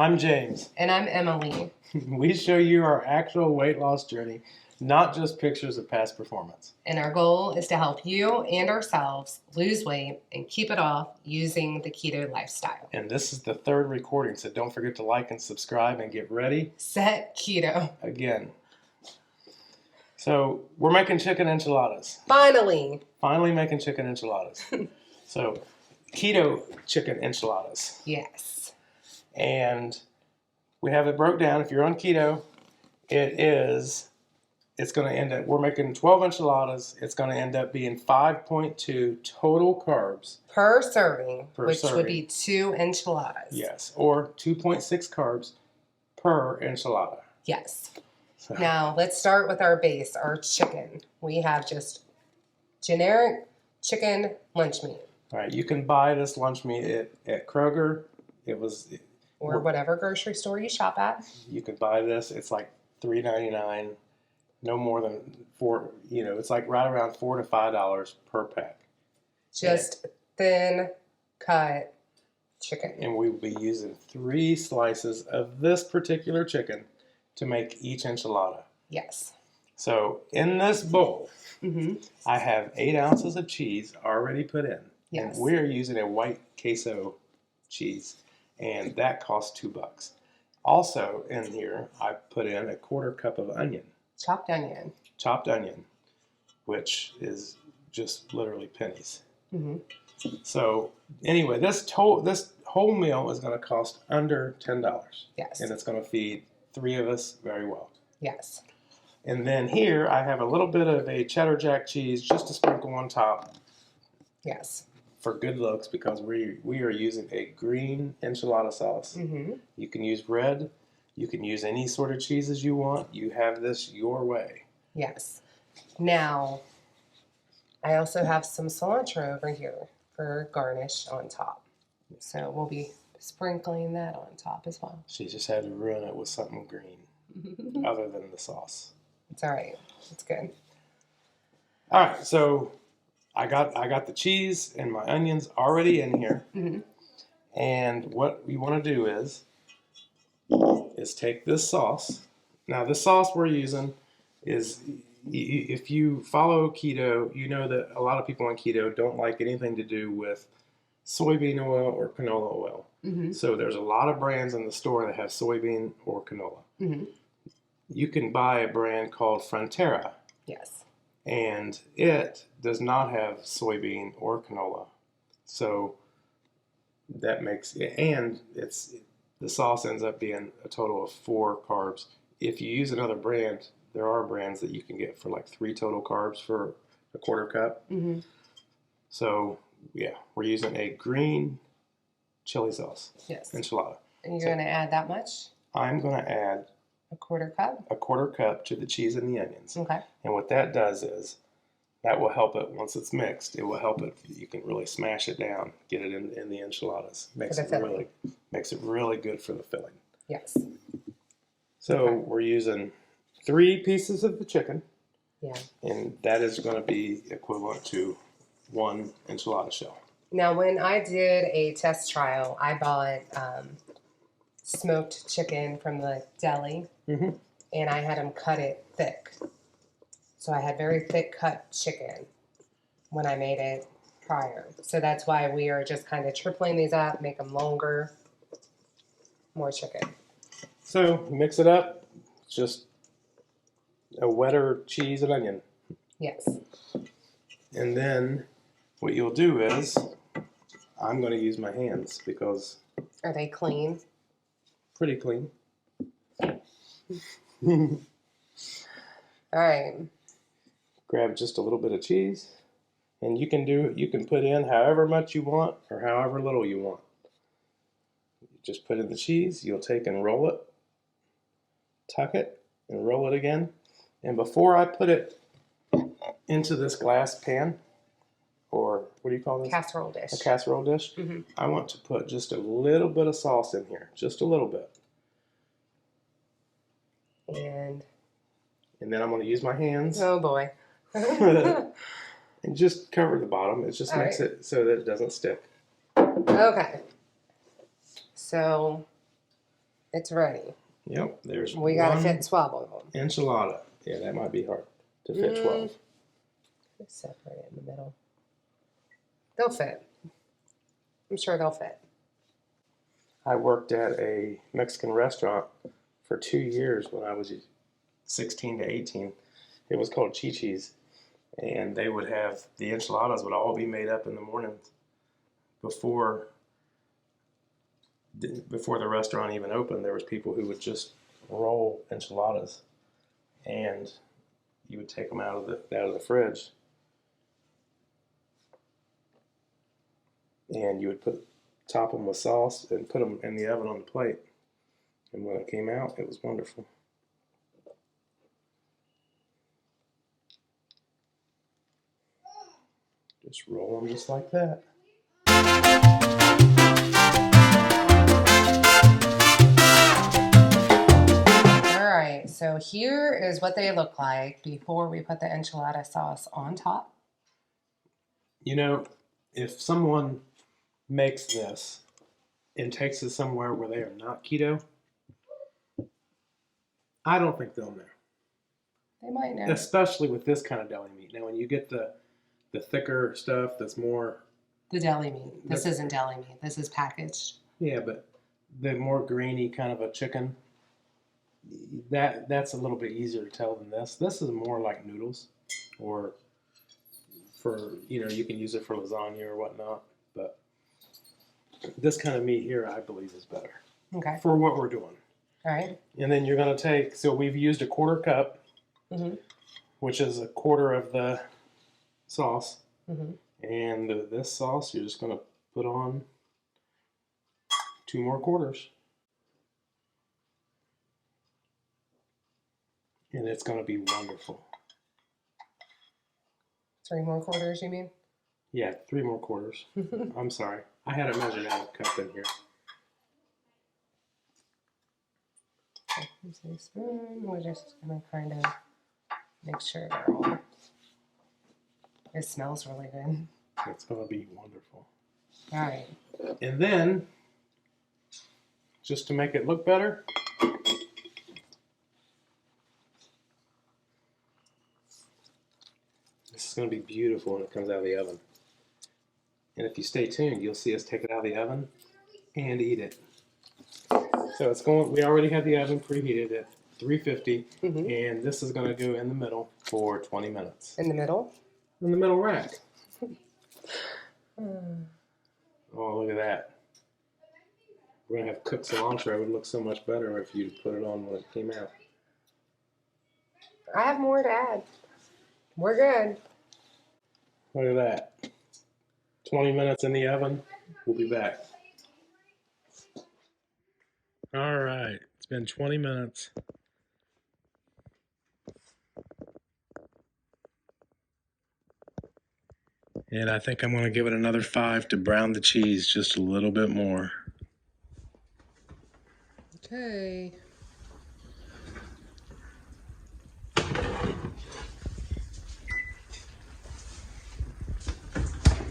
I'm James. And I'm Emily. We show you our actual weight loss journey, not just pictures of past performance. And our goal is to help you and ourselves lose weight and keep it off using the keto lifestyle. And this is the third recording, so don't forget to like and subscribe and get ready. Set keto. Again. So we're making chicken enchiladas. Finally making chicken enchiladas. So keto chicken enchiladas. Yes. And we have it broke down. If you're on keto, it's going to end up, we're making 12 enchiladas. It's going to end up being 5.2 total carbs. Per serving, would be 2 enchiladas. Yes, or 2.6 carbs per enchilada. Yes. So. Now, let's start with our base, our chicken. We have just generic chicken lunch meat. All right, you can buy this lunch meat at Kroger. Or whatever grocery store you shop at. You can buy this. It's like $3.99, no more than it's like right around $4 to $5 per pack. Just thin cut chicken. And we will be using 3 slices of this particular chicken to make each enchilada. Yes. So in this bowl, I have 8 ounces of cheese already put in. Yes. And we're using a white queso cheese. And that costs $2. Also in here, I put in a 1/4 cup of onion. Chopped onion. Chopped onion, which is just literally pennies. So anyway, this whole meal is going to cost under $10. Yes. And it's going to feed 3 of us very well. Yes. And then here I have a little bit of a cheddar jack cheese just to sprinkle on top. Yes. For good looks, because we are using a green enchilada sauce. You can use red. You can use any sort of cheeses you want. You have this your way. Yes. Now, I also have some cilantro over here for garnish on top. So we'll be sprinkling that on top as well. She just had to ruin it with something green other than the sauce. It's all right. It's good. All right, so I got the cheese and my onions already in here. And what we want to do is take this sauce. Now, this sauce we're using is, if you follow keto, you know that a lot of people on keto don't like anything to do with soybean oil or canola oil. So there's a lot of brands in the store that have soybean or canola. You can buy a brand called Frontera. Yes. And it does not have soybean or canola. So that makes it, and the sauce ends up being a total of 4 carbs. If you use another brand, there are brands that you can get for like 3 total carbs for a 1/4 cup. So yeah, we're using a green chili sauce. Yes. Enchilada. And you're going to add that much? I'm going to add a 1/4 cup? A 1/4 cup to the cheese and the onions. Okay. And what that does is, that will help it, once it's mixed, it will help it, you can really smash it down, get it in the enchiladas. Makes it really good for the filling. Yes. So we're using 3 pieces of the chicken. Yeah. And that is going to be equivalent to 1 enchilada shell. Now, when I did a test trial, I bought smoked chicken from the deli, and I had them cut it thick. So I had very thick cut chicken when I made it prior. So that's why we are just kind of tripling these up, make them longer, more chicken. So mix it up, just a wetter cheese and onion. Yes. And then what you'll do is, I'm going to use my hands because... Are they clean? Pretty clean. All right. Grab just a little bit of cheese, and you can put in however much you want or however little you want. You just put in the cheese, you'll take and roll it, tuck it, and roll it again. And before I put it into this glass pan, or what do you call this? Casserole dish. A casserole dish. I want to put just a little bit of sauce in here, just a little bit. And then I'm going to use my hands. Oh boy. And just cover the bottom. It just makes it so that it doesn't stick. Okay. So It's ready. Yep, there's We got to one fit 12 of them. enchilada. Yeah, that might be hard to fit 12. Let's separate it in the middle. They'll fit. I'm sure they'll fit. I worked at a Mexican restaurant for 2 years when I was 16 to 18. It was called Chi-Chi's, and they would have the enchiladas would all be made up in the morning before the restaurant even opened. There was people who would just roll enchiladas, and you would take them out of the fridge, and you would top them with sauce and put them in the oven on the plate. And when it came out, it was wonderful. Just roll them just like that. All right, so here is what they look like before we put the enchilada sauce on top. You know, if someone makes this and takes it somewhere where they are not keto, I don't think they'll know. They might know. Especially with this kind of deli meat. Now, when you get the thicker stuff that's more... The deli meat. This isn't deli meat. This is packaged. Yeah, but the more grainy kind of a chicken, that's a little bit easier to tell than this. This is more like noodles, or for, you can use it for lasagna or whatnot. But this kind of meat here, I believe, is better. Okay. For what we're doing. All right. And then you're going to take, so we've used a 1/4 cup, which is a 1/4 of the sauce. And this sauce, you're just going to put on 2 more 1/4. And it's going to be wonderful. 3 more 1/4, you mean? Yeah, 3 more 1/4. I'm sorry. I had it measured out a cup in here. Use a spoon. We're just going to kind of make sure they're all... It smells really good. It's going to be wonderful. All right. And then, just to make it look better, this is going to be beautiful when it comes out of the oven. And if you stay tuned, you'll see us take it out of the oven and eat it. So it's going. We already have the oven preheated at 350, and this is going to go in the middle for 20 minutes. In the middle? In the middle rack. Oh, look at that. We're going to have cooked cilantro. It would look so much better if you put it on when it came out. I have more to add. We're good. Look at that. 20 minutes in the oven. We'll be back. All right. It's been 20 minutes. And I think I'm going to give it another 5 to brown the cheese just a little bit more. Okay.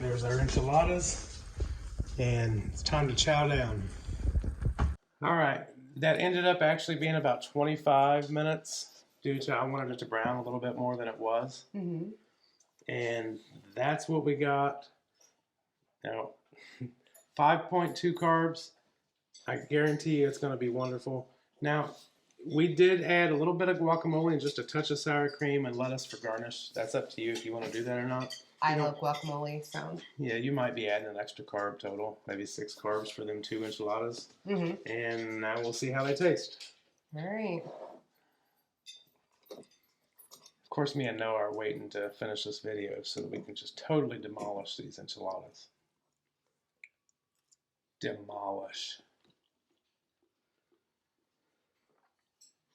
There's our enchiladas, and it's time to chow down. All right, that ended up actually being about 25 minutes due to I wanted it to brown a little bit more than it was. And that's what we got. Now, 5.2 carbs. I guarantee you it's going to be wonderful. Now, we did add a little bit of guacamole and just a touch of sour cream and lettuce for garnish. That's up to you if you want to do that or not. I love guacamole, so. Yeah, you might be adding an extra carb total, maybe 6 carbs for them 2 enchiladas. And now we'll see how they taste. All right. Of course, me and Noah are waiting to finish this video so that we can just totally demolish these enchiladas. Demolish.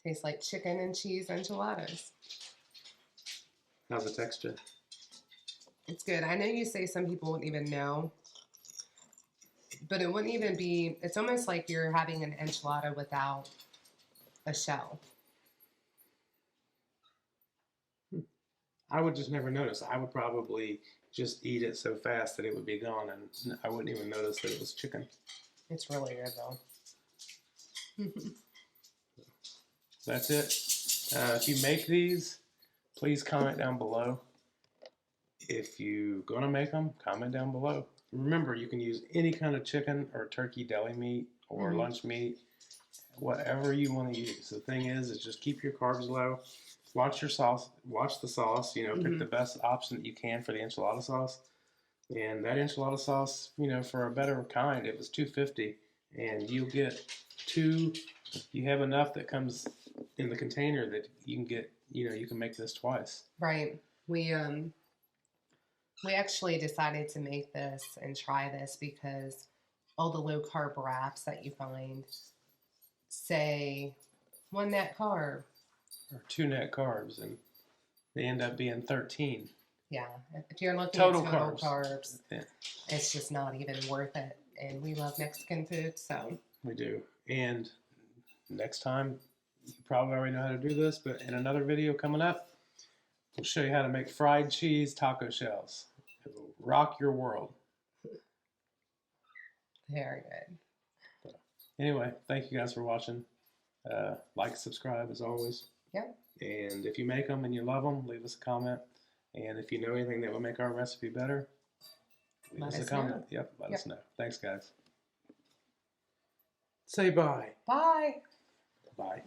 Tastes like chicken and cheese enchiladas. How's the texture? It's good. I know you say some people wouldn't even know, but it wouldn't even be, it's almost like you're having an enchilada without a shell. I would just never notice. I would probably just eat it so fast that it would be gone, and I wouldn't even notice that it was chicken. It's really good, though. That's it. If you make these, please comment down below. If you're going to make them, comment down below. Remember, you can use any kind of chicken or turkey deli meat or lunch meat, whatever you want to use. The thing is just keep your carbs low. Watch your sauce. Watch the sauce. Pick the best option that you can for the enchilada sauce. And that enchilada sauce, for a better kind, it was $2.50, and you'll get two. You have enough that comes in the container that you can get. You can make this twice. Right. We actually decided to make this and try this because all the low carb wraps that you find say 1 net carb or 2 net carbs, and they end up being 13. Yeah, if you're looking Total at total carbs, yeah. It's just not even worth it. And we love Mexican food, so we do. And next time, you probably already know how to do this, but in another video coming up, we'll show you how to make fried cheese taco shells. It will rock your world. Very good. Anyway, thank you guys for watching. Like, subscribe as always. Yep. And if you make them and you love them, leave us a comment. And if you know anything that will make our recipe better, leave us a comment. Know. Yep, let us know. Thanks, guys. Say bye. Bye. Bye.